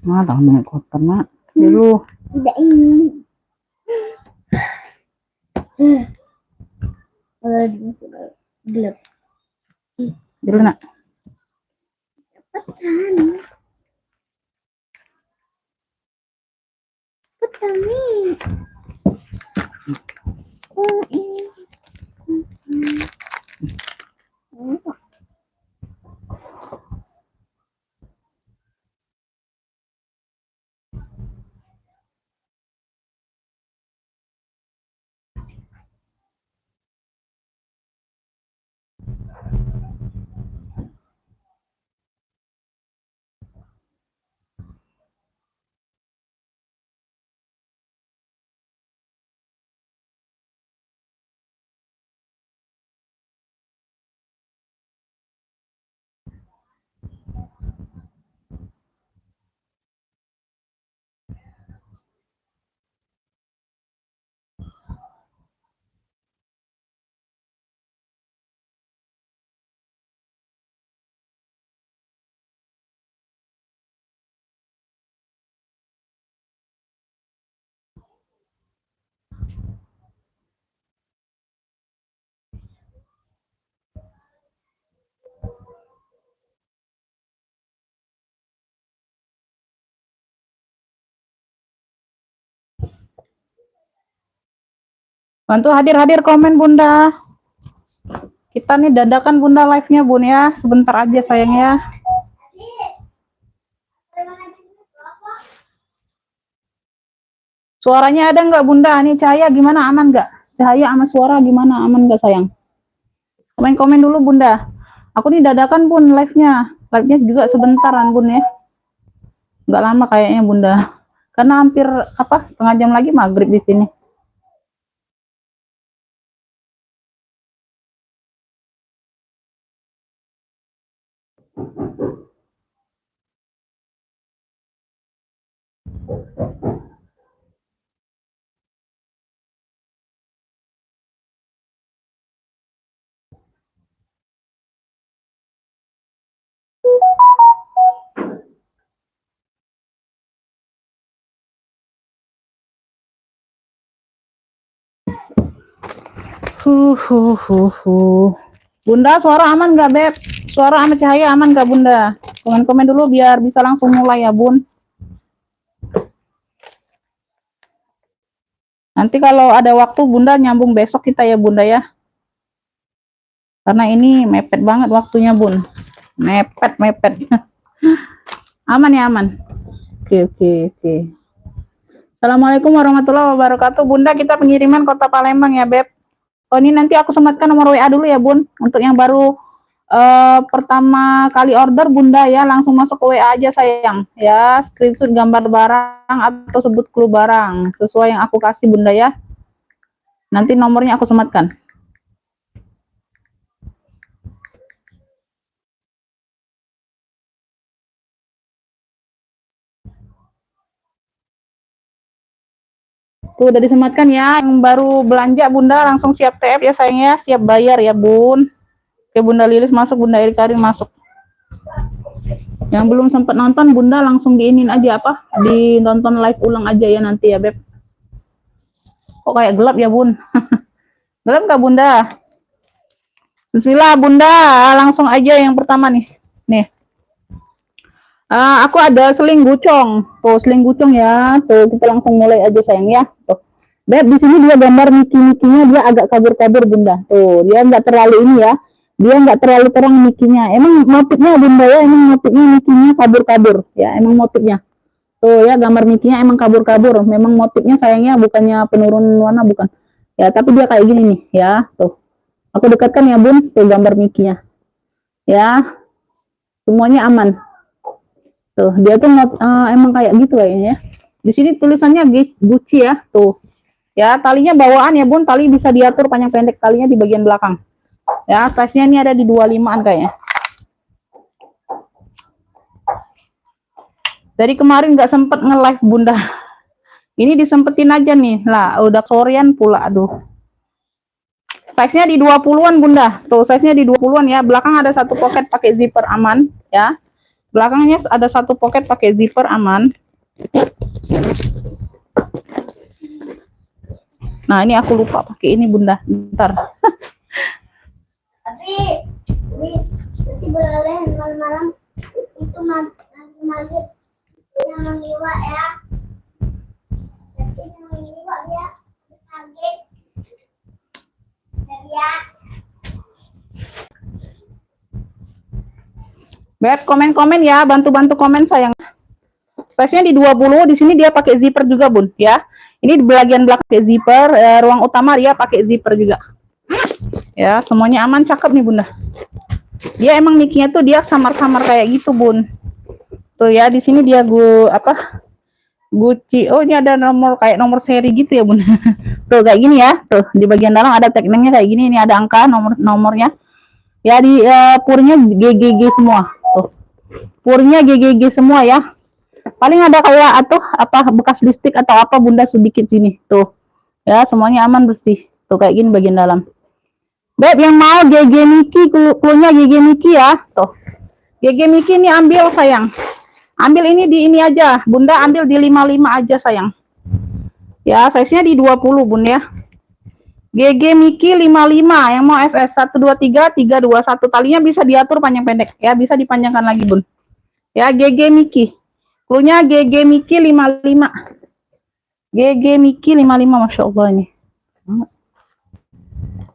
Nah, tangan kotor nak. Dulu. Tidak ini. Gelap. Dulu nak. Petani. Oh ini. Bantu hadir-hadir komen Bunda. Kita nih dadakan Bunda live-nya Bun ya. Sebentar aja sayang ya. Suaranya ada nggak Bunda? Nih cahaya gimana, aman nggak? Cahaya sama suara gimana, aman nggak sayang? Komen-komen dulu Bunda. Aku nih dadakan Bun live-nya. Live-nya juga sebentaran Bun ya. Nggak lama kayaknya Bunda. Karena hampir setengah jam lagi maghrib di sini. Bunda, suara aman nggak Beb? Suara sama cahaya aman nggak Bunda? Komen-komen dulu biar bisa langsung mulai ya Bun. Nanti kalau ada waktu Bunda nyambung besok kita ya Bunda ya. Karena ini mepet banget waktunya Bun. Mepet. Aman ya, aman. Oke. Assalamualaikum warahmatullahi wabarakatuh. Bunda, kita pengiriman Kota Palembang ya Beb. Oh ini nanti aku sematkan nomor WA dulu ya Bun. Untuk yang baru pertama kali order Bunda ya, langsung masuk ke WA aja sayang ya. Screenshot gambar barang atau sebut clue barang sesuai yang aku kasih Bunda ya. Nanti nomornya aku sematkan. Tuh udah disematkan ya. Yang baru belanja Bunda langsung siap TF ya sayangnya, siap bayar ya Bun. Oke Bunda Lilis masuk, Bunda Erikarin masuk. Yang belum sempat nonton Bunda langsung diinin aja di nonton live ulang aja ya nanti ya Beb. Kok kayak gelap ya Bun? Gelap nggak Bunda? Bismillah Bunda, langsung aja yang pertama nih. Aku ada seling gucong. Tuh seling gucong ya. Tuh kita langsung mulai aja sayang ya. Tuh. Beb di sini dia gambar miki-mikinya dia agak kabur-kabur Bunda. Tuh dia nggak terlalu ini ya. Dia nggak terlalu terang mikinya. Emang motifnya bunda ya, emang motifnya mikinya kabur-kabur ya, emang motifnya. Tuh ya, gambar mikinya emang kabur-kabur. Memang motifnya sayangnya bukannya penurun warna, bukan. Ya, tapi dia kayak gini nih ya. Tuh. Aku dekatkan ya bun, tuh gambar mikinya. Ya, semuanya aman. Tuh, dia tuh emang kayak gitu kayaknya. Di sini tulisannya Gucci ya, tuh. Ya, talinya bawaan ya bun, tali bisa diatur panjang pendek, talinya di bagian belakang. Ya, size-nya ini ada di 25-an kayaknya. Dari kemarin nggak sempet nge-live bunda. Ini disempetin aja nih. Lah, udah Korean pula, aduh. Size-nya di 20-an bunda. Tuh, size-nya di 20-an ya. Belakang ada satu pocket pakai zipper aman ya. Belakangnya ada satu pocket pakai zipper aman. Nah, ini aku lupa pakai ini bunda. Bentar. Tapi beralih malam-malam itu maghrib yang mengiwa ya. Jadi yang mengiwa dia kaget. Ya. Beb, komen-komen ya, bantu-bantu komen sayang. Size-nya di 20, di sini dia pakai zipper juga bun ya. Ini di bagian belakang pakai zipper, ruang utama dia pakai zipper juga. Ya, semuanya aman, cakep nih bunda. Dia emang mic-nya tuh dia samar-samar kayak gitu bun. Tuh ya, di sini dia Gucci. Oh, ini ada nomor kayak nomor seri gitu ya bun. Tuh kayak gini ya. Tuh di bagian dalam ada tagnya kayak gini. Ini ada angka nomornya. Ya di purnya GGG semua. Tuh. Purnya GGG semua ya. Paling ada kayak atau apa bekas listrik atau apa bunda sedikit sini. Tuh. Ya, semuanya aman bersih. Tuh kayak gini bagian dalam. Beb, yang mau GG Miki, cluenya GG Miki ya. Tuh. GG Miki ini ambil sayang. Ambil ini di ini aja. Bunda ambil di 55 aja sayang. Ya, size-nya di 20 bun ya. GG Miki 55. Yang mau SS 123 321. Talinya bisa diatur panjang pendek ya, bisa dipanjangkan lagi bun. Ya, GG Miki. Cluenya GG Miki 55. GG Miki 55, Masya Allah ini.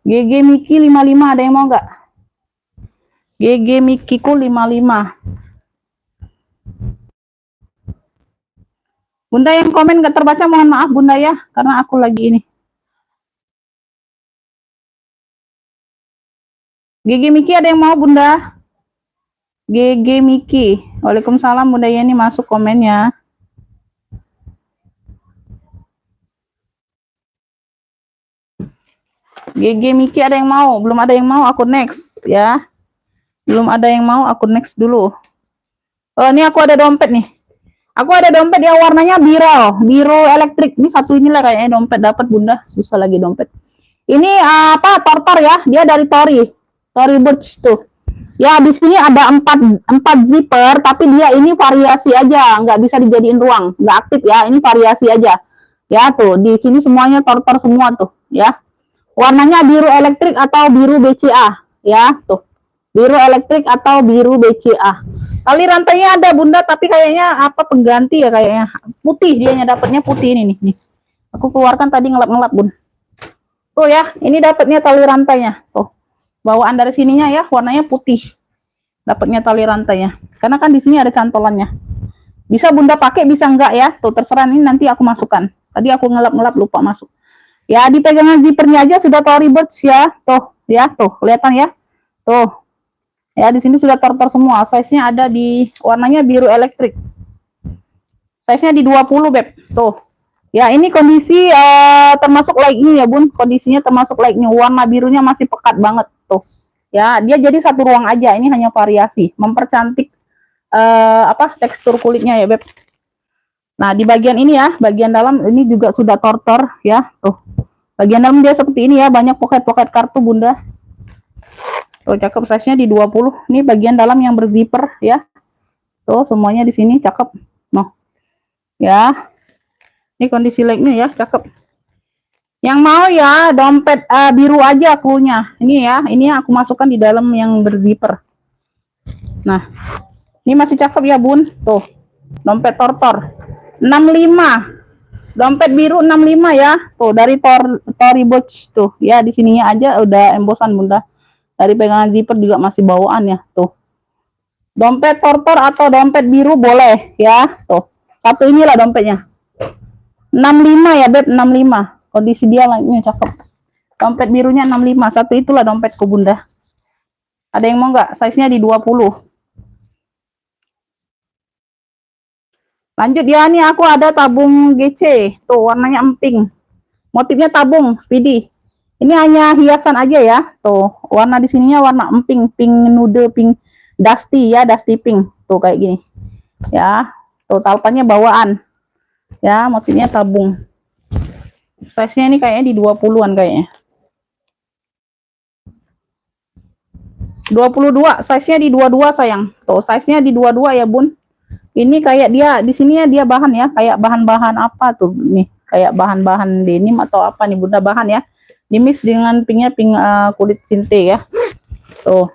GG Miki 55, ada yang mau nggak? GG Miki ku 55. Bunda yang komen nggak terbaca, mohon maaf bunda ya, karena aku lagi ini. GG Miki ada yang mau bunda? GG Miki. Waalaikumsalam bunda Yani, masuk komennya. GG Miki ada yang mau? Belum ada yang mau, aku next ya. Belum ada yang mau, aku next dulu. Oh, ini aku ada dompet nih. Aku ada dompet yang warnanya biru elektrik. Ini satu inilah kayaknya dompet dapat bunda. Bisa lagi dompet. Ini apa? Tortor ya. Dia dari Tori Birch tuh. Ya, di sini ada 4 zipper, tapi dia ini variasi aja, nggak bisa dijadiin ruang, nggak aktif ya. Ini variasi aja. Ya tuh, di sini semuanya tortor semua tuh, ya. Warnanya biru elektrik atau biru BCA, ya tuh. Biru elektrik atau biru BCA. Tali rantainya ada bunda, tapi kayaknya apa pengganti ya kayaknya. Putih dianya, dapatnya putih ini nih. Aku keluarkan tadi ngelap-ngelap bun. Tuh ya, ini dapatnya tali rantainya. Tuh. Bawaan dari sininya ya, warnanya putih. Dapatnya tali rantainya. Karena kan di sini ada cantolannya. Bisa bunda pakai, bisa enggak ya. Tuh terserah, ini nanti aku masukkan. Tadi aku ngelap-ngelap lupa masuk. Ya, di pegangan zippernya aja sudah Tory Burch ya. Tuh, ya, tuh, kelihatan ya. Tuh. Ya, di sini sudah tortor semua. Size-nya ada di warnanya biru elektrik. Size-nya di 20, Beb. Tuh. Ya, ini kondisi termasuk like-nya ya, Bun. Kondisinya termasuk like-nya. Warna birunya masih pekat banget, tuh. Ya, dia jadi satu ruang aja. Ini hanya variasi, mempercantik tekstur kulitnya ya, Beb. Nah, di bagian ini ya, bagian dalam ini juga sudah tortor ya, tuh. Bagian dalam dia seperti ini ya, banyak pocket-pocket kartu, Bunda. Tuh, cakep, size-nya di 20. Ini bagian dalam yang berzipper ya. Tuh, semuanya di sini cakep. Noh. Ya. Ini kondisi like-nya ya, cakep. Yang mau ya dompet biru aja cluenya. Ini ya, ini aku masukkan di dalam yang berzipper. Nah, ini masih cakep ya, Bun. Tuh. Dompet tortor. 65. Dompet biru 65 ya. Tuh, dari Tory Burch tuh. Ya, di sininya aja udah embosan, Bunda. Dari pegangan zipper juga masih bawaan ya, tuh. Dompet porter atau dompet biru boleh ya, tuh. Satu inilah dompetnya. 65 ya, Beb, 65. Kondisi dia lainnya cakep. Dompet birunya 65. Satu itulah dompetku, Bunda. Ada yang mau nggak? Size-nya di 20. Lanjut ya, nih aku ada tabung GC. Tuh, warnanya emping. Motifnya tabung, Speedy. Ini hanya hiasan aja ya. Tuh, warna di sininya warna emping, pink nude, pink dusty ya, dusty pink. Tuh kayak gini. Ya. Tuh talpannya bawaan. Ya, motifnya tabung. Size-nya ini kayaknya di 20-an kayaknya. 22, size-nya di 22 sayang. Tuh, size-nya di 22 ya, Bun. Ini kayak dia di sininya dia bahan ya, kayak bahan-bahan apa tuh nih? Kayak bahan-bahan denim atau apa nih, Bunda, bahan ya. Dimix dengan pinknya pink kulit sinte ya. Tuh.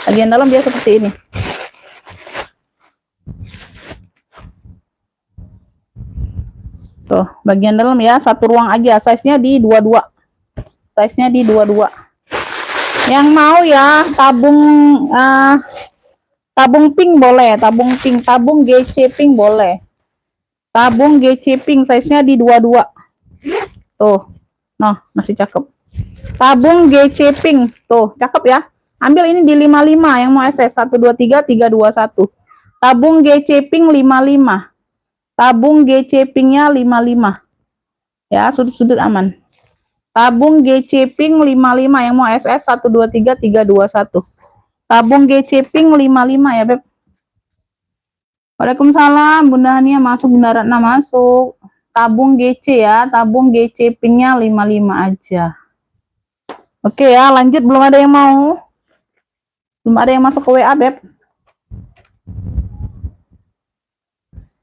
Bagian dalam dia seperti ini. Tuh, bagian dalam ya, satu ruang aja. Size-nya di 22. Size-nya di 22. Yang mau ya tabung tabung pink boleh, tabung pink, tabung GC pink boleh. Tabung GC pink size-nya di 22. Tuh. Nah, masih cakep. Tabung GC pink. Tuh, cakep ya. Ambil ini di 55 yang mau SS 123 321. Tabung GC pink 55. Tabung GC pinknya 55. Ya, sudut-sudut aman. Tabung GC pink 55 yang mau SS 123 321. Tabung GC pink 55 ya, Beb. Waalaikumsalam, Bunda Hania masuk, Bunda Ratna masuk. Tabung GC ya, tabung GC pinknya 55 aja. Oke ya, lanjut, belum ada yang mau. Belum ada yang masuk ke WA, Beb.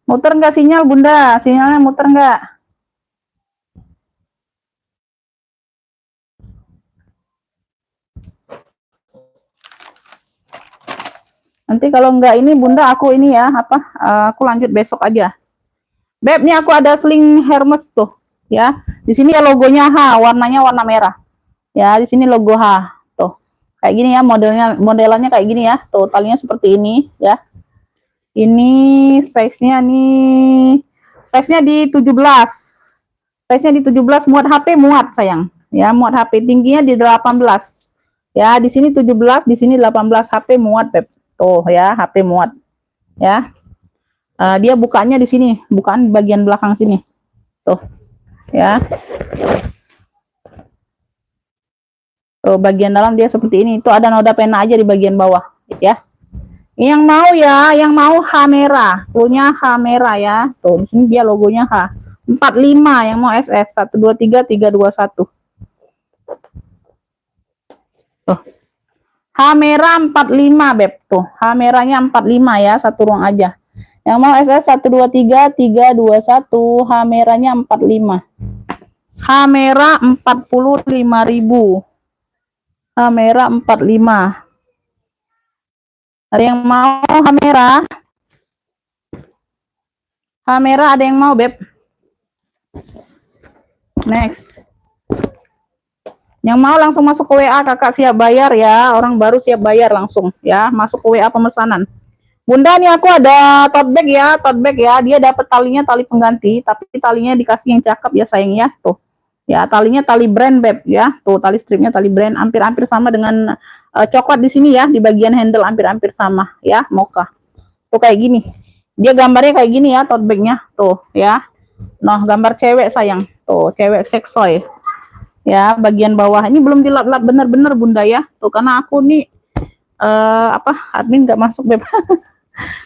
Muter nggak sinyal, Bunda? Sinyalnya muter nggak? Nanti kalau nggak ini, Bunda, aku ini ya, aku lanjut besok aja. Beb, nih aku ada sling Hermes tuh, ya. Di sini ya logonya H, warnanya warna merah. Ya, di sini logo H, tuh. Kayak gini ya, modelannya kayak gini ya. Tuh, talinya seperti ini, ya. Ini size-nya nih, size-nya di 17. Size-nya di 17, muat HP muat, sayang. Ya, muat HP, tingginya di 18. Ya, di sini 17, di sini 18, HP muat, Beb. Tuh ya, HP muat. Ya. Dia bukanya di sini, bukaan di bagian belakang sini. Tuh. Ya. Tuh, bagian dalam dia seperti ini. Itu ada noda pena aja di bagian bawah, ya. Yang mau ya, yang mau H merah, punya H merah ya. Tuh, di sini dia logonya H. 45 yang mau SS 123 321. Tuh. H merah 45, Beb. Tuh, H merahnya 45 ya, satu ruang aja. Yang mau SS 123 321, H merahnya 45. H merah 45.000. H merah 45. Ada yang mau H merah? H merah ada yang mau, Beb? Next. Yang mau langsung masuk ke WA, kakak siap bayar ya. Orang baru siap bayar langsung ya. Masuk ke WA pemesanan. Bunda, nih aku ada tote bag ya. Tote bag ya. Dia dapat talinya tali pengganti. Tapi talinya dikasih yang cakep ya sayang ya. Tuh. Ya, talinya tali brand, Beb ya. Tuh, tali stripnya tali brand. Hampir-hampir sama dengan coklat di sini ya. Di bagian handle hampir-hampir sama ya. Mocha. Tuh kayak gini. Dia gambarnya kayak gini ya tote bagnya. Tuh ya. Nah, gambar cewek sayang. Tuh, cewek seksoy. Ya, bagian bawah ini belum dilap-lap bener-bener, Bunda ya. Tuh, karena aku nih admin nggak masuk, Beb.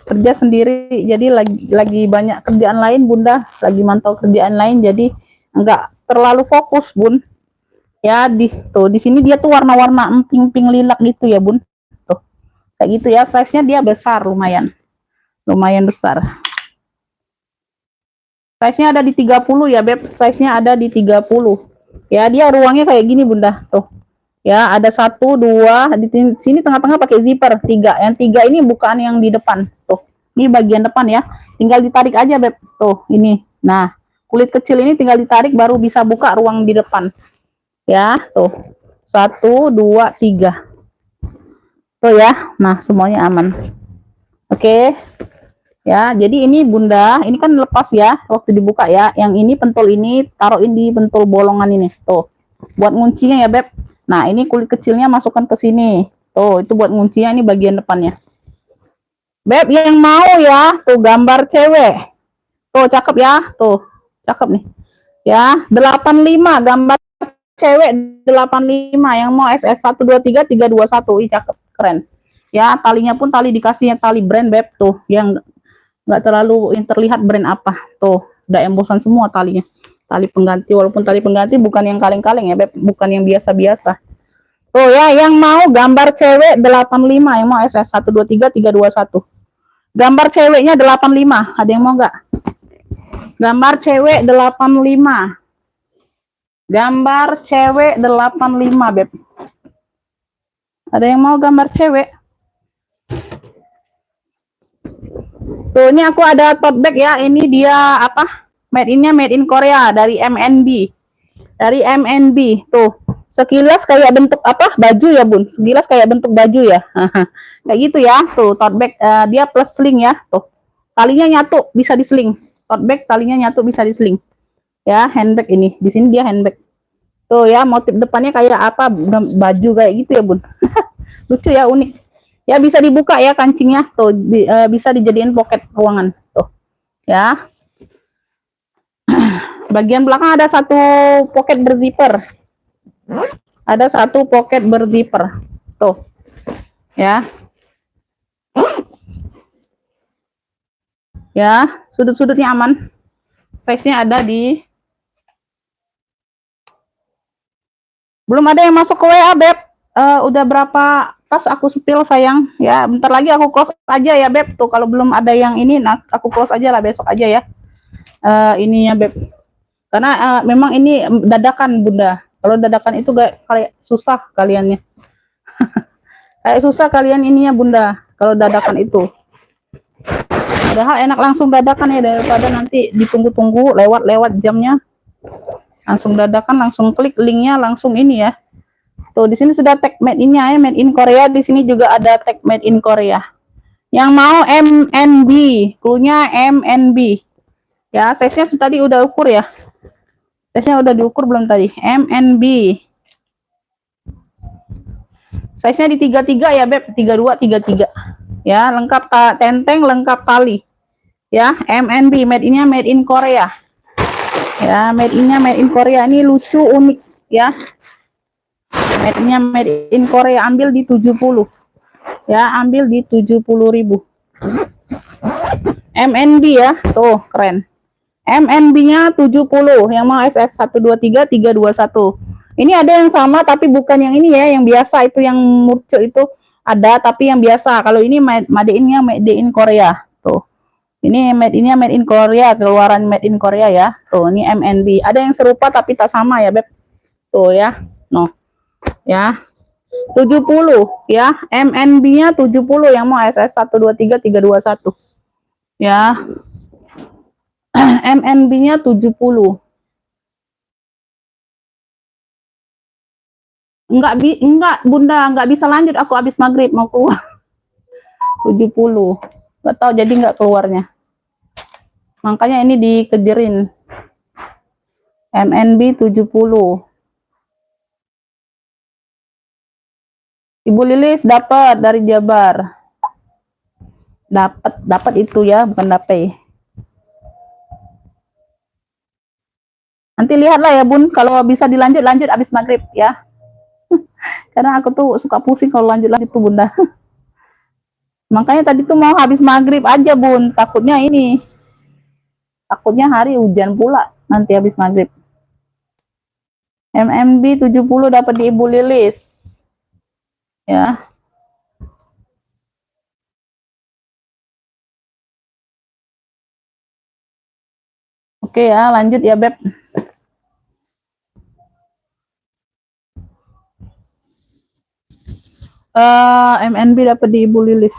Kerja sendiri, jadi lagi banyak kerjaan lain, Bunda. Lagi mantau kerjaan lain, jadi nggak terlalu fokus, Bun. Ya, di sini dia tuh warna-warna pink-pink lilac gitu ya, Bun. Tuh. Kayak gitu ya, size-nya dia besar lumayan. Lumayan besar. Size-nya ada di 30 ya, Beb. Size-nya ada di 30. Ya, dia ruangnya kayak gini, Bunda. Tuh. Ya, ada 1 2 di sini tengah-tengah pakai zipper 3. Yang 3 ini bukan yang di depan. Tuh. Ini bagian depan ya. Tinggal ditarik aja, Beb. Tuh, ini. Nah, kulit kecil ini tinggal ditarik baru bisa buka ruang di depan. Ya, tuh. 1 2 3. Tuh ya. Nah, semuanya aman. Oke. Ya, jadi ini Bunda, ini kan lepas ya waktu dibuka ya. Yang ini pentol ini taruhin di pentol bolongan ini. Tuh. Buat nguncinya ya, Beb. Nah, ini kulit kecilnya masukkan ke sini. Tuh, itu buat nguncinya, ini bagian depannya. Beb, yang mau ya, tuh gambar cewek. Tuh, cakep ya. Tuh, cakep nih. Ya, 85 gambar cewek 85 yang mau SS 123 321. Ih, cakep, keren. Ya, talinya pun tali dikasihnya tali brand Beb tuh, yang nggak terlalu terlihat brand apa. Tuh, udah embosan semua talinya. Tali pengganti, walaupun tali pengganti bukan yang kaleng-kaleng ya, Beb, bukan yang biasa-biasa. Tuh ya, yang mau gambar cewek 85, yang mau SS 123 321. Gambar ceweknya 85. Ada yang mau nggak? Gambar cewek 85. Gambar cewek 85, Beb. Ada yang mau gambar cewek? Tuh, ini aku ada tote bag ya. Ini dia apa? Made in Korea dari MNB. Dari MNB. Tuh. Sekilas kayak bentuk apa? Baju ya, Bun. Sekilas kayak bentuk baju ya. Kayak gitu ya. Tuh, tote bag dia plus sling ya. Tuh. Talinya nyatu, bisa diseling. Tote bag talinya nyatu, bisa diseling. Ya, handbag ini. Di sini dia handbag. Tuh ya, motif depannya kayak apa? Baju kayak gitu ya, Bun. Lucu ya, unik. Ya, bisa dibuka ya kancingnya. Tuh, bisa dijadiin pocket ruangan. Tuh. Ya. Bagian belakang ada satu pocket berzipper. Ada satu pocket berzipper. Tuh. Ya. Ya, sudut-sudutnya aman. Size-nya ada di. Belum ada yang masuk ke WA, Beb. Udah berapa tas aku spill sayang. Ya, bentar lagi aku close aja ya, Beb. Tuh, kalau belum ada yang ini, nah aku close aja lah besok aja ya. Ininya, Beb. Karena memang ini dadakan, Bunda. Kalau dadakan itu gak kayak susah kaliannya. Kayak susah kalian ininya, Bunda. Kalau dadakan itu. Padahal enak langsung dadakan ya, daripada nanti ditunggu-tunggu lewat-lewat jamnya. Langsung dadakan, langsung klik linknya, langsung ini ya. Tuh, di sini sudah tag made in-nya ya, made in Korea. Di sini juga ada tag made in Korea. Yang mau MNB, cluenya MNB. Ya, size-nya tadi udah ukur ya. Size-nya udah diukur belum tadi? MNB. Size-nya di 33 ya, Beb. 32, 33. Ya, lengkap tenteng, lengkap tali. Ya, MNB, made in-nya made in Korea. Ya, made in-nya made in Korea. Ini lucu, unik ya. Made in-nya made in Korea, ambil di 70. Ya, ambil di 70.000. MNB ya. Tuh, keren. MNB-nya 70, yang mau SS 123 321. Ini ada yang sama tapi bukan yang ini ya, yang biasa itu yang murce itu ada tapi yang biasa. Kalau ini made in-nya made in Korea. Tuh. Ini made in-nya made in Korea, keluaran made in Korea ya. Tuh, ini MNB. Ada yang serupa tapi tak sama ya, Beb. Tuh ya. No. Ya. 70 ya. MNB-nya 70, yang mau SS 123 321. Ya. MNB-nya 70. Enggak Bunda, enggak bisa lanjut, aku habis maghrib mau keluar. 70. Enggak tahu jadi enggak keluarnya. Makanya ini dikejerin. MNB 70. Ibu Lilis dapat dari Jabar. Dapat itu ya, bukan dapet. Nanti lihatlah ya, Bun, kalau bisa lanjut habis maghrib ya. Karena aku tuh suka pusing kalau lanjut tuh, Bunda. Makanya tadi tuh mau habis maghrib aja, Bun. Takutnya hari hujan pula nanti habis maghrib. MMB 70 dapat di Ibu Lilis. Ya. Oke ya, lanjut ya, Beb. MNB dapat di Ibu Lilis.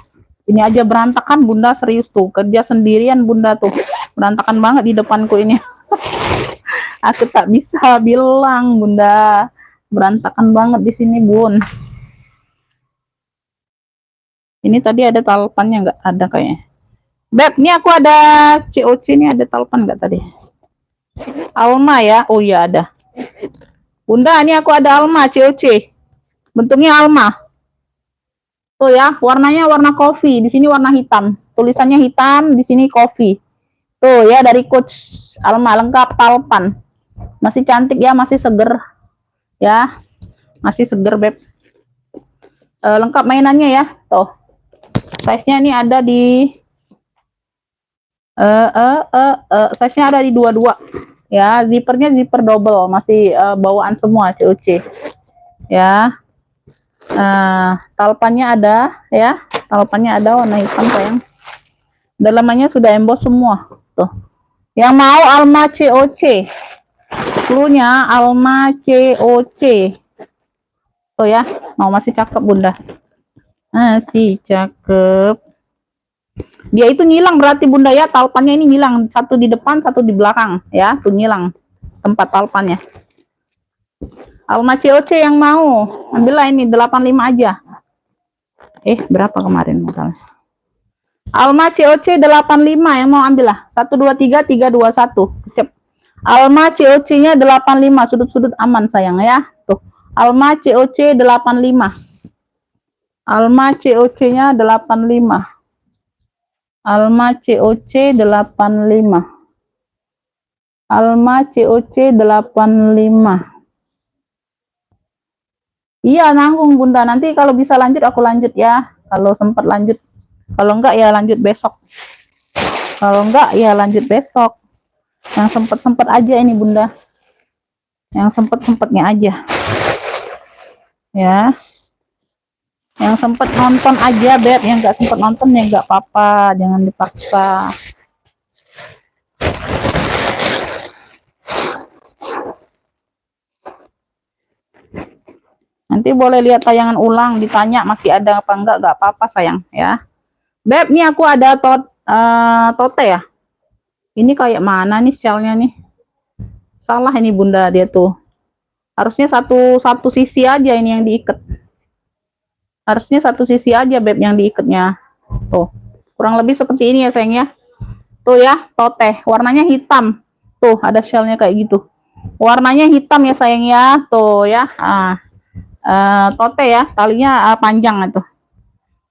Ini aja berantakan, Bunda, serius tuh. Kerja sendirian, Bunda tuh. Berantakan banget di depanku ini. Aku tak bisa bilang, Bunda. Berantakan banget di sini, Bun. Ini tadi ada talepannya nggak? Ada kayaknya. Beb, ini aku ada COC, ini ada talepan nggak tadi? Alma ya? Oh iya ada. Bunda, ini aku ada Alma COC. Bentuknya Alma. Tuh ya, warnanya warna kopi. Di sini warna hitam. Tulisannya hitam, di sini kopi. Tuh ya, dari Coach Alma, lengkap talepan. Masih cantik ya, masih seger. Ya, masih seger, Beb. Lengkap mainannya ya. Tuh. Size-nya ini ada di size-nya ada di 22. Ya, zippernya zipper double, masih bawaan semua COC. Ya. Talepannya ada ya. Talepannya ada warna hitam sayang. Dalamannya sudah emboss semua. Tuh. Yang mau Alma COC. Cluenya Alma COC. Tuh ya, mau masih cakep Bunda. Masih cakep. Dia itu nyilang berarti Bunda ya, talepannya ini nyilang, satu di depan, satu di belakang ya, tuh nyilang tempat talepannya. Alma COC yang mau, ambillah ini 85 aja. Berapa kemarin misalnya? Alma COC 85 yang mau ambillah. 123 321. Cep. Alma COC-nya 85, sudut-sudut aman sayang ya. Tuh. Alma COC 85. Alma COC-nya 85. Alma COC 85. Alma COC 85. Iya, nanggung Bunda. Nanti kalau bisa lanjut aku lanjut ya. Kalau sempat lanjut. Kalau enggak ya lanjut besok. Kalau enggak ya lanjut besok. Yang sempat-sempat aja ini Bunda. Yang sempat-sempatnya aja. Ya. Yang sempat nonton aja, Beb. Yang enggak sempat nonton ya enggak apa-apa, jangan dipaksa. Nanti boleh lihat tayangan ulang, ditanya masih ada apa enggak apa-apa sayang ya. Beb, nih aku ada tote ya. Ini kayak mana nih shellnya nih? Salah ini Bunda, dia tuh. Harusnya satu sisi aja ini yang diikat. Harusnya satu sisi aja Beb yang diikatnya. Tuh. Kurang lebih seperti ini ya sayang ya. Tuh ya, tote. Warnanya hitam. Tuh, ada shellnya kayak gitu. Warnanya hitam ya sayang ya. Tuh ya. Tote ya, talinya panjang itu.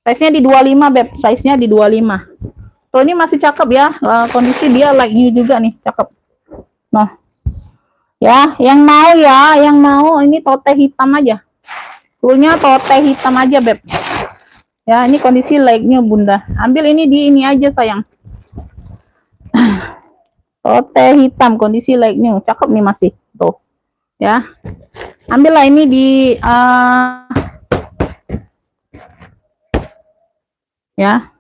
Size-nya di 25 Beb, size-nya di 25. Tuh ini masih cakep ya, kondisi dia like new juga nih, cakep. Nah. Ya, yang mau ini tote hitam aja. Fullnya tote hitam aja Beb. Ya, ini kondisi like new Bunda. Ambil ini di ini aja sayang. Tote hitam kondisi like new, cakep nih masih. Tuh. Ya. Ambillah ini di ya,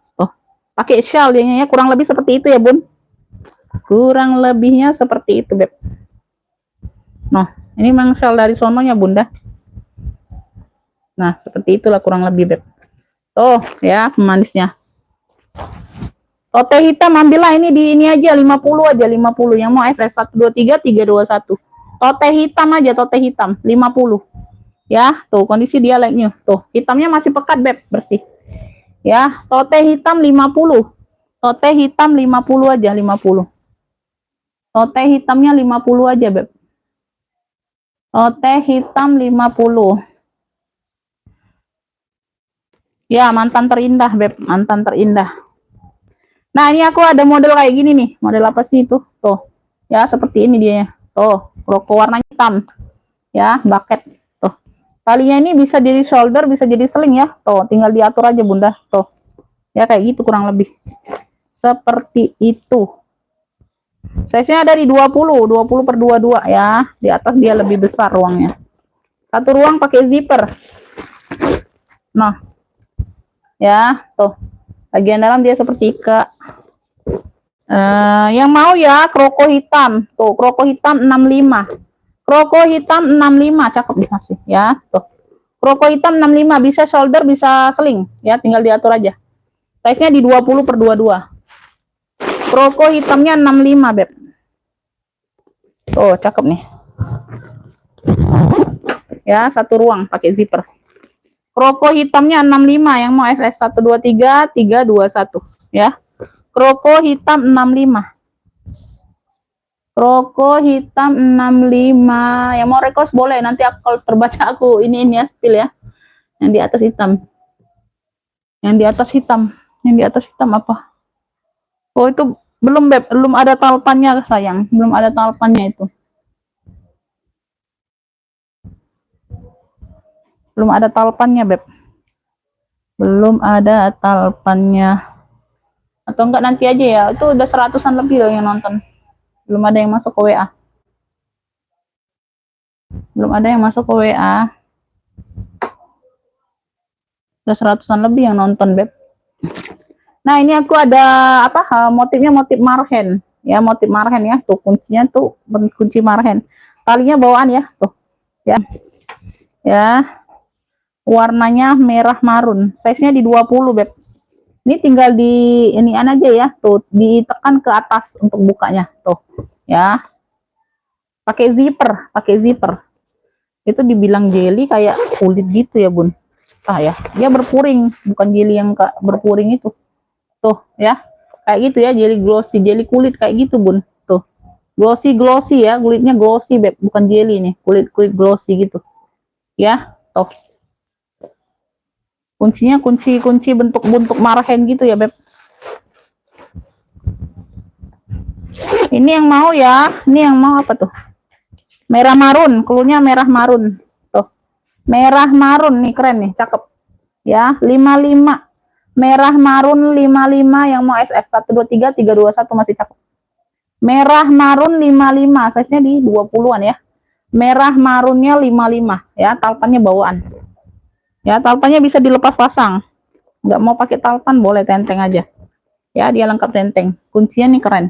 pakai shell dia ya, kurang lebih seperti itu ya Bun. Kurang lebihnya seperti itu Beb. Nah, ini memang shell dari sononya Bunda. Nah, seperti itulah kurang lebih Beb. Tuh ya, pemanisnya. Tote hitam ambillah ini di ini aja 50 aja, 50. Yang mau FF 123 321. Tote hitam aja, tote hitam 50. Ya, tuh kondisi dia like new. Tuh, hitamnya masih pekat Beb, bersih. Ya, tote hitam 50. Tote hitam 50 aja, 50. Tote hitamnya 50 aja Beb. Tote hitam 50. Ya, mantan terindah Beb, mantan terindah. Nah, ini aku ada model kayak gini nih. Model apa sih itu? Tuh. Ya, seperti ini dia. Tuh, logo warna hitam. Ya, bucket. Tuh. Talinya ini bisa jadi shoulder, bisa jadi sling ya. Tuh, tinggal diatur aja Bunda. Tuh. Ya, kayak gitu kurang lebih. Seperti itu. Size-nya ada di 20 per 22 ya. Di atas dia lebih besar ruangnya. Satu ruang pakai zipper. Nah. Ya, tuh. Bagian dalam dia seperti ikat. Yang mau ya kroko hitam. Tuh, kroko hitam 65. Kroko hitam 65, cakep nih masih ya. Tuh. Kroko hitam 65, bisa shoulder, bisa sling ya, tinggal diatur aja. Size-nya di 20 per 22. Kroko hitamnya 65 Beb. Tuh, cakep nih. Ya, satu ruang pakai zipper. Kroko hitamnya 65, yang mau SS 123 321 ya. Kroko hitam 65. Kroko hitam 65. Yang mau request boleh, nanti aku, kalau terbaca aku ini ya spill ya. Yang di atas hitam. Yang di atas hitam. Yang di atas hitam apa? Oh, itu belum, Beb. Belum ada talpannya, sayang. Belum ada talpannya itu. Belum ada talpannya, Beb. Belum ada talpannya. Atau enggak nanti aja ya. Itu udah 100-an lebih loh yang nonton. Belum ada yang masuk ke WA. Belum ada yang masuk ke WA. Udah 100-an lebih yang nonton, Beb. Nah, ini aku ada apa? Motifnya motif marhen. Ya, motif marhen ya. Tuh kuncinya tuh kunci marhen. Talinya bawaan ya, tuh. Ya. Ya. Warnanya merah marun. Size-nya di 20, Beb. Ini tinggal di inian aja ya, tuh ditekan ke atas untuk bukanya, tuh. Ya. Pakai zipper. Itu dibilang jelly kayak kulit gitu ya, Bun. Ah ya, dia berpuring, bukan jelly yang berpuring itu. Tuh, ya. Kayak gitu ya, jelly glossy, jelly kulit kayak gitu, Bun. Tuh. Glossy ya, kulitnya glossy, Beb, bukan jelly nih, kulit glossy gitu. Ya, tuh. Kuncinya kunci bentuk marhen gitu ya, Beb. Ini yang mau ya, ini yang mau apa tuh? Merah marun, klunya merah marun. Tuh. Merah marun nih, keren nih, cakep. Ya, 55. Merah marun 55, yang mau SF 123 321 masih cakep. Merah marun 55, size-nya di 20-an ya. Merah marunnya 55 ya, talpannya bawaan. Ya, talpannya bisa dilepas pasang. Nggak mau pakai talpan boleh tenteng aja. Ya, dia lengkap tenteng. Kuncinya nih keren.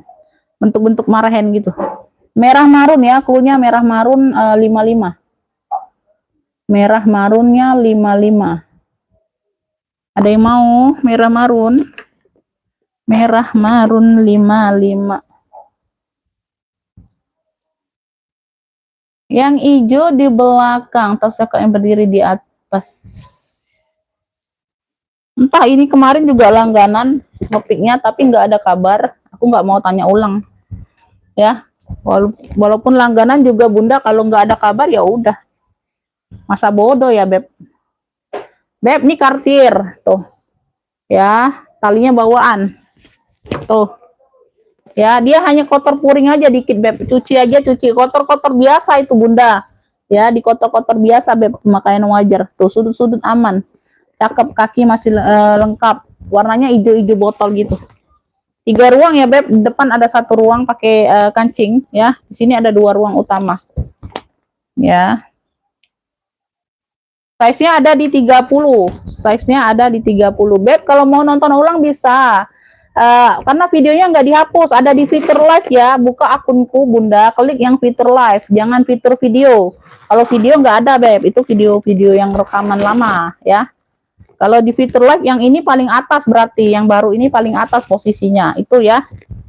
Bentuk-bentuk marhen gitu. Merah marun ya, klunya merah marun 55. Merah marunnya 55. Ada yang mau merah marun? Merah marun 55. Yang hijau di belakang, terus yang berdiri di atas. Entah ini kemarin juga langganan topiknya, tapi nggak ada kabar. Aku nggak mau tanya ulang. Ya, walaupun langganan juga Bunda, kalau nggak ada kabar ya udah. Masa bodoh ya, Beb. Beb, ini Cartier tuh. Ya, talinya bawaan. Tuh. Ya, dia hanya kotor puring aja dikit, Beb. Cuci aja, cuci kotor-kotor biasa itu, Bunda. Ya, di kotor-kotor biasa, Beb, pemakaian wajar. Tuh, sudut-sudut aman. Cakep, kaki masih lengkap. Warnanya hijau-hijau botol gitu. 3 ruang ya, Beb. Depan ada 1 ruang pakai kancing ya. Di sini ada 2 ruang utama. Ya. Size-nya ada di 30. Size-nya ada di 30. Beb, kalau mau nonton ulang bisa. Karena videonya nggak dihapus, ada di fitur live ya. Buka akunku, Bunda, klik yang fitur live, jangan fitur video. Kalau video nggak ada, Beb. Itu video-video yang rekaman lama ya. Kalau di fitur live yang ini paling atas, berarti yang baru ini paling atas posisinya. Itu ya.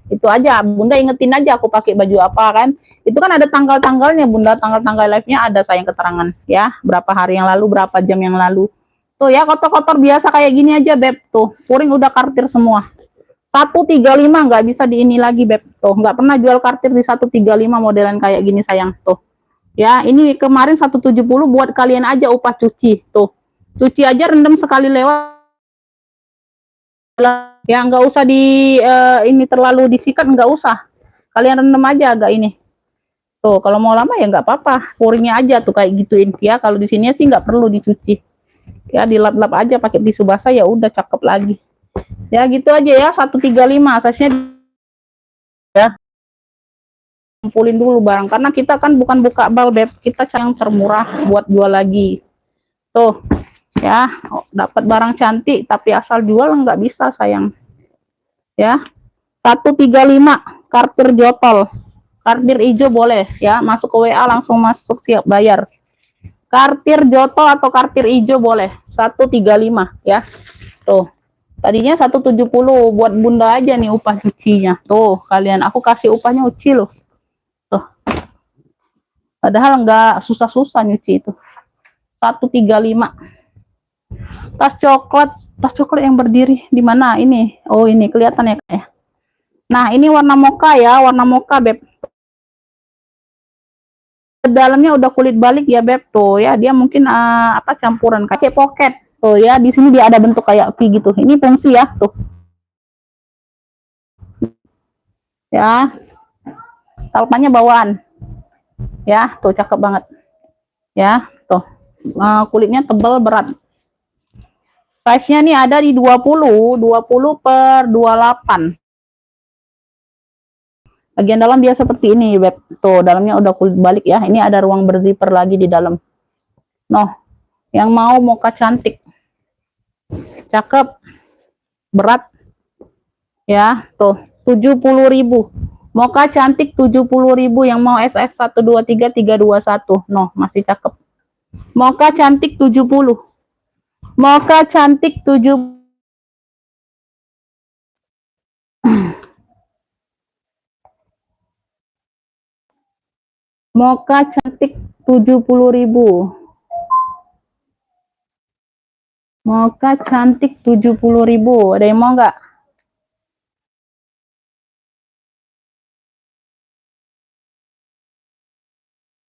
Itu aja, Bunda ingetin aja aku pakai baju apa kan. Itu kan ada tanggal-tanggalnya, Bunda. Tanggal-tanggal live-nya ada sayang keterangan ya. Berapa hari yang lalu, berapa jam yang lalu. Tuh ya, kotor-kotor biasa kayak gini aja, Beb. Tuh, puring udah Cartier semua. 135 nggak bisa di ini lagi, Beb. Tuh, nggak pernah jual Cartier di 135 modelan kayak gini, sayang. Tuh. Ya, ini kemarin 170 buat kalian aja upah cuci. Tuh. Cuci aja, rendam sekali lewat. Ya, nggak usah di ini terlalu disikat, nggak usah. Kalian rendam aja agak ini. Tuh, kalau mau lama ya nggak apa-apa. Puringnya aja tuh kayak gituin ya. Kalau di sini sih nggak perlu dicuci. Ya, dilap-lap aja pakai tisu basah ya udah cakep lagi. Ya gitu aja ya, 135 size-nya ya. Kumpulin dulu barang karena kita kan bukan buka bal, Beb. Kita cari yang termurah buat jual lagi. Tuh. Ya, dapat barang cantik tapi asal jual nggak bisa, sayang. Ya. 135 Cartier jotol. Cartier hijau boleh ya, masuk ke WA langsung masuk siap bayar. Cartier jotol atau Cartier hijau boleh. 135 ya. Tuh. Tadinya 170 buat Bunda aja nih upah cucinya. Tuh, kalian aku kasih upahnya uci loh. Tuh. Padahal nggak susah-susah nyuci itu. 135. Tas coklat yang berdiri di mana ini? Oh, ini kelihatan ya, Kak, ya. Nah, ini warna mocha ya, warna mocha, Beb. Dalamnya udah kulit balik ya, Beb, tuh ya. Dia mungkin apa campuran kayak pocket. Tuh ya, di sini dia ada bentuk kayak V gitu. Ini fungsi ya, tuh. Ya. Talpannya bawaan. Ya, tuh cakep banget. Ya, tuh. Kulitnya tebal berat. Size-nya nih ada di 20 per 28. Bagian dalam dia seperti ini, Beb. Tuh, dalamnya udah kulit balik ya. Ini ada ruang berzipper lagi di dalam. Noh, yang mau mocha cantik, cakep, berat, ya, tuh 70.000. Mocha cantik 70.000. Yang mau SS 123 321. Noh, masih cakep. Mocha cantik 70. Mocha cantik 70. Mocha cantik 70.000. Mocha cantik 70.000. Ada yang mau nggak?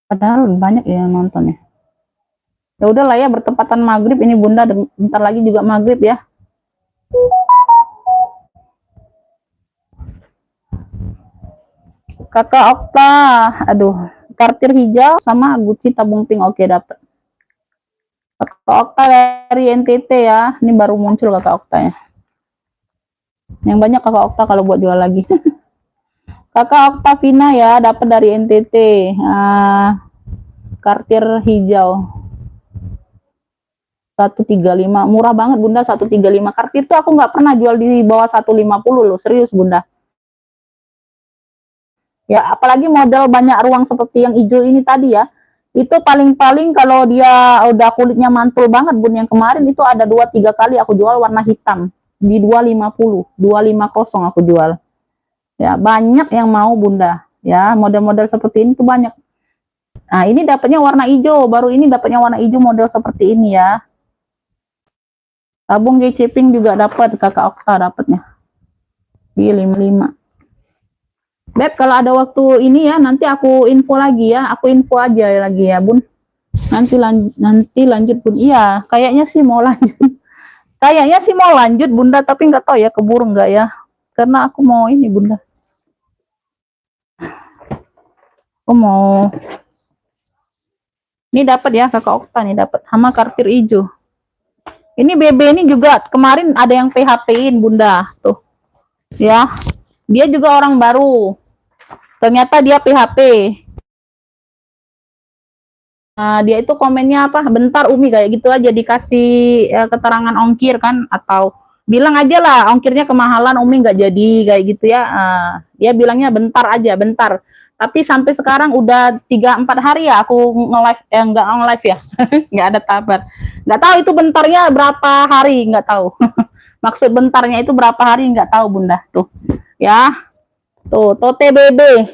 Padahal banyak ya yang nonton ya. Ya udahlah ya, bertepatan maghrib ini Bunda, bentar lagi juga maghrib ya. Kakak Okta, aduh, kartir hijau sama Gucci tabung pink, oke dapet. Kakak Okta dari NTT ya, ini baru muncul Kakak Okta ya. Yang banyak Kakak Okta kalau buat jual lagi. Kakak Okta Vina ya, dapat dari NTT. Kartir hijau 135, murah banget Bunda, 135. Kartir tuh aku nggak pernah jual di bawah 150 loh, serius Bunda. Ya, apalagi model banyak ruang seperti yang hijau ini tadi ya. Itu paling-paling kalau dia udah kulitnya mantul banget Bun, yang kemarin itu ada 2-3 kali aku jual warna hitam di 250, 250 aku jual. Ya, banyak yang mau Bunda. Ya, model-model seperti ini tuh banyak. Nah, ini dapatnya warna hijau, baru ini dapatnya warna hijau model seperti ini ya. Tabung GC Pink juga dapat, Kakak Okta dapatnya. Di 55. Beb, kalau ada waktu ini ya, nanti aku info lagi ya. Aku info aja lagi ya, Bun. Nanti lanjut, Bun. Iya, kayaknya sih mau lanjut. Kayaknya sih mau lanjut, Bunda, tapi nggak tahu ya keburu nggak ya. Karena aku mau ini, Bunda. Aku mau. Ini dapat ya, Kakak Okta nih dapat sama kartir hijau. Ini BB ini juga kemarin ada yang PHP-in, Bunda. Tuh. Ya. Dia juga orang baru. Ternyata dia PHP. Dia itu komennya apa? Bentar Umi, kayak gitu aja, dikasih keterangan ongkir kan, atau bilang aja lah ongkirnya kemahalan Umi, nggak jadi kayak gitu ya. Dia bilangnya bentar aja, bentar. Tapi sampai sekarang udah 3-4 hari ya aku nge-live, nggak nge-live ya. Nggak ada kabar. Nggak tahu itu bentarnya berapa hari, nggak tahu. Maksud bentarnya itu berapa hari, nggak tahu Bunda. Tuh. Ya. Tuh, tote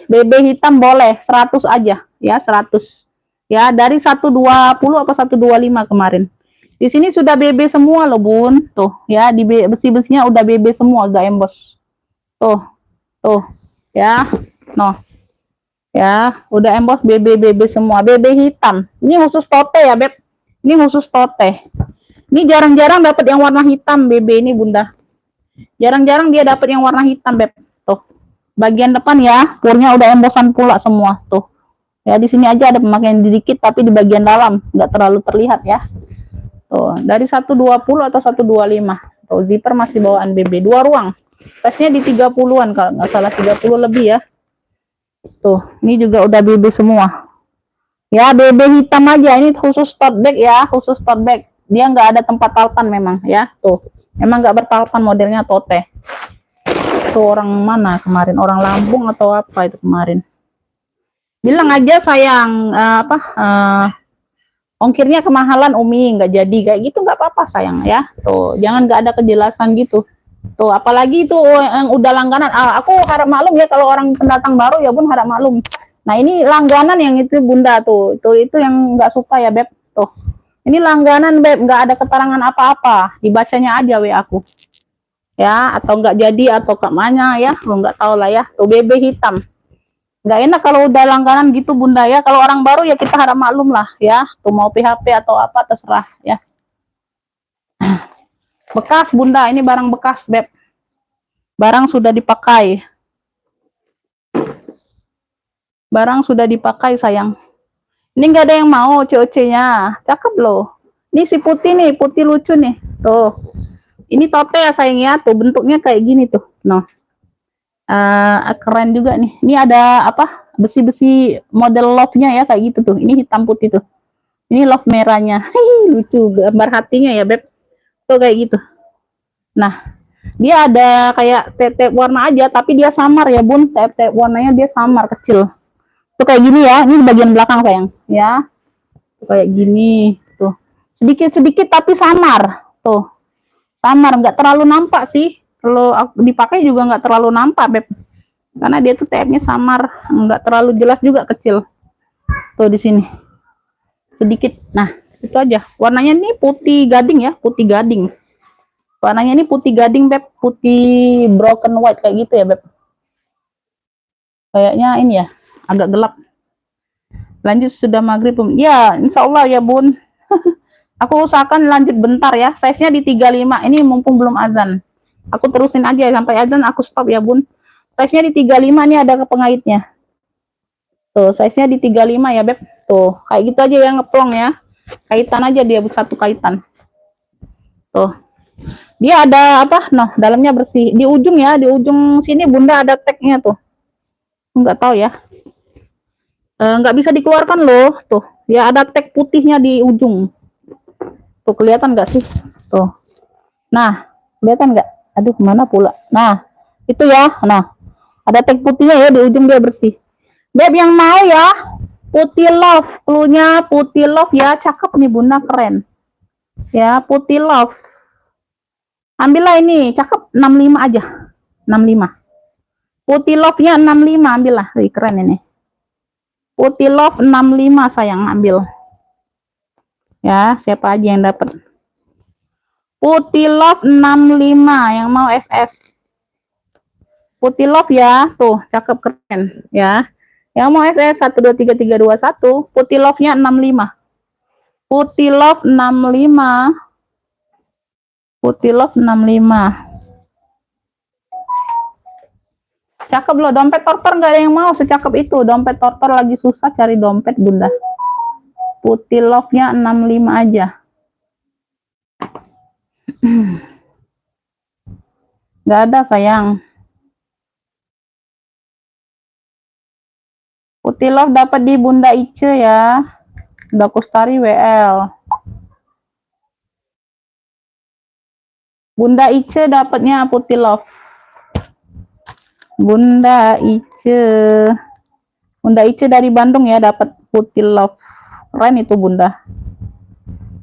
BB hitam boleh 100 aja ya, 100. Ya, dari 120 apa 125 kemarin. Di sini sudah BB semua loh, Bun. Tuh, ya, di besi-besinya udah BB semua, agak embos. Tuh. Tuh. Ya. Noh. Ya, udah embos BB semua, BB hitam. Ini khusus tote ya, Beb. Ini khusus tote. Ini jarang-jarang dapat yang warna hitam BB ini, Bunda. Jarang-jarang dia dapat yang warna hitam, Beb. Tuh. Bagian depan ya, purnya udah embosan pula semua tuh. Ya, di sini aja ada pemakaian dikit, tapi di bagian dalam nggak terlalu terlihat ya. Tuh, dari 120 atau 125. Tuh, zipper masih bawaan BB, 2 ruang. Size-nya di 30-an kalau nggak salah, 30 lebih ya. Tuh, ini juga udah BB semua. Ya, BB hitam aja, ini khusus tote bag ya, khusus tote bag. Dia nggak ada tempat talpan memang ya, tuh. Memang nggak bertalpan, modelnya tote. Tuh, orang mana kemarin, orang Lampung atau apa itu kemarin, bilang aja sayang ongkirnya kemahalan Umi, nggak jadi kayak gitu, nggak apa-apa sayang ya. Tuh, jangan nggak ada kejelasan gitu. Tuh, apalagi itu yang udah langganan. Aku harap maklum ya kalau orang pendatang baru ya Bun, harap maklum. Nah, ini langganan yang itu Bunda tuh itu yang nggak suka ya Beb. Tuh, Ini langganan, Beb, nggak ada keterangan apa-apa, dibacanya aja WA aku. Ya, atau nggak jadi atau kemana ya, lo nggak tahu lah ya. Tuh BB hitam. Nggak enak kalau udah langganan gitu, Bunda ya. Kalau orang baru ya kita harap maklum lah ya. Tuh mau PHP atau apa terserah ya. Bekas, Bunda, ini barang bekas, Beb. Barang sudah dipakai. Barang sudah dipakai, sayang. Ini nggak ada yang mau COC-nya. Cakep loh. Ini si putih nih, putih lucu nih. Tuh. Ini tote ya sayang ya. Tuh bentuknya kayak gini tuh. Noh. Keren juga nih. Ini ada apa? Besi-besi model love-nya ya kayak gitu tuh. Ini hitam putih tuh. Ini love merahnya. Lucu gambar hatinya ya, Beb. Tuh kayak gitu. Nah, dia ada kayak tep-tep warna aja tapi dia samar ya, Bun. Tep-tep warnanya dia samar kecil. Tuh kayak gini ya. Ini bagian belakang sayang ya. Tuh kayak gini tuh. Sedikit-sedikit tapi samar. Tuh. Samar, nggak terlalu nampak sih. Kalau dipakai juga nggak terlalu nampak, Beb. Karena dia tuh tepnya samar, nggak terlalu jelas juga, kecil. Tuh di sini. Sedikit. Nah, itu aja. Warnanya ini putih gading ya, putih gading. Warnanya ini putih gading, Beb. Putih broken white kayak gitu ya, Beb. Kayaknya ini ya, agak gelap. Lanjut sudah maghrib. Ya, insya Allah ya, Bun. Aku usahakan lanjut bentar ya. Size-nya di 35. Ini mumpung belum azan. Aku terusin aja sampai azan aku stop ya, Bun. Size-nya di 35 nih ada pengaitnya. Tuh, size-nya di 35 ya, Beb. Tuh, kayak gitu aja yang ngeplong ya. Kaitan aja dia satu kaitan. Tuh. Dia ada apa? Noh, dalamnya bersih. Di ujung ya, di ujung sini Bunda ada tag-nya tuh. Enggak tahu ya. Enggak bisa dikeluarkan loh. Tuh, ya ada tag putihnya di ujung. Tuh kelihatan nggak sih? Tuh. Nah, kelihatan nggak? Aduh, mana pula? Nah, itu ya. Nah, ada tag putihnya ya di ujung dia bersih. Beb yang mau ya, putih love, cluenya putih love ya, cakep nih Bunda, keren. Ya, putih love. Ambillah ini, cakep 65 aja. 65. Putih love-nya 65, ambillah. Wih, keren ini. Putih love 65 sayang, ambil. Ya, siapa aja yang dapat? Putih love 65 yang mau SS. Putih love ya, tuh cakep keren ya. Yang mau SS 123321, putih love-nya 65. Putih love 65. Putih love 65. Cakep loh, dompet tortor nggak ada yang mau secakep itu. Dompet tortor lagi susah cari dompet, Bunda. Putih love-nya 65 aja. Nggak ada sayang. Putih love dapat di Bunda Ice ya. Bunda Kustari WL. Bunda Ice dapatnya putih love. Bunda Ice. Bunda Ice dari Bandung ya dapat putih love. Keren itu Bunda.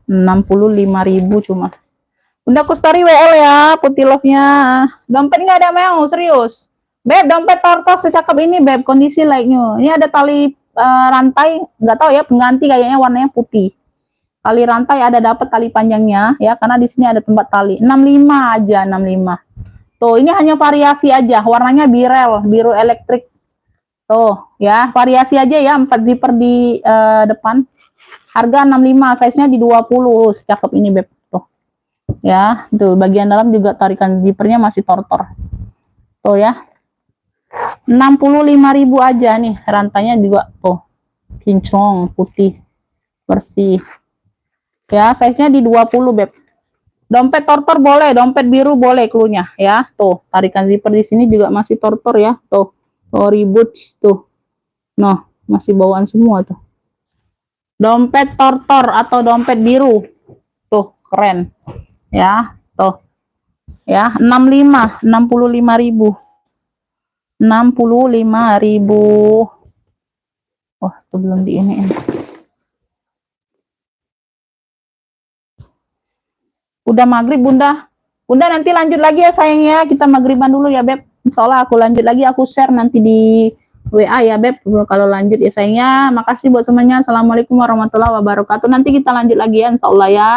65.000 cuma. Bunda Kustari WL ya, putih love-nya. Dompet nggak ada mau, serius. Beb, dompet tortos secakep ini, Beb, kondisi like-nya. Ini ada tali rantai, nggak tahu ya, pengganti kayaknya warnanya putih. Tali rantai ada dapat tali panjangnya ya, karena di sini ada tempat tali. 65 aja, 65. Tuh, ini hanya variasi aja, warnanya birel, biru elektrik. Tuh, ya, variasi aja ya, 4 zipper di depan. Harga 65, size-nya di 20, secakep ini, Beb. Tuh. Ya, tuh bagian dalam juga tarikan zippernya masih tortor. Tuh ya. 65.000 aja nih, rantainya juga tuh. Kinclong, putih, bersih. Ya, size-nya di 20, Beb. Dompet tortor boleh, dompet biru boleh cluenya ya. Tuh, tarikan zipper di sini juga masih tortor ya. Tuh, Tory Boots tuh. Nah, masih bawaan semua tuh. Dompet tortor atau dompet biru. Tuh, keren. Ya, tuh. Ya, 65.000. 65.000. Oh, tuh belum di ini. Udah maghrib, Bunda. Bunda nanti lanjut lagi ya sayangnya. Kita maghriban dulu ya, Beb. Insya Allah aku lanjut lagi, aku share nanti di WA ya Beb kalau lanjut ya sayangnya. Makasih buat semuanya. Assalamualaikum warahmatullahi wabarakatuh. Nanti kita lanjut lagi ya insyaallah ya.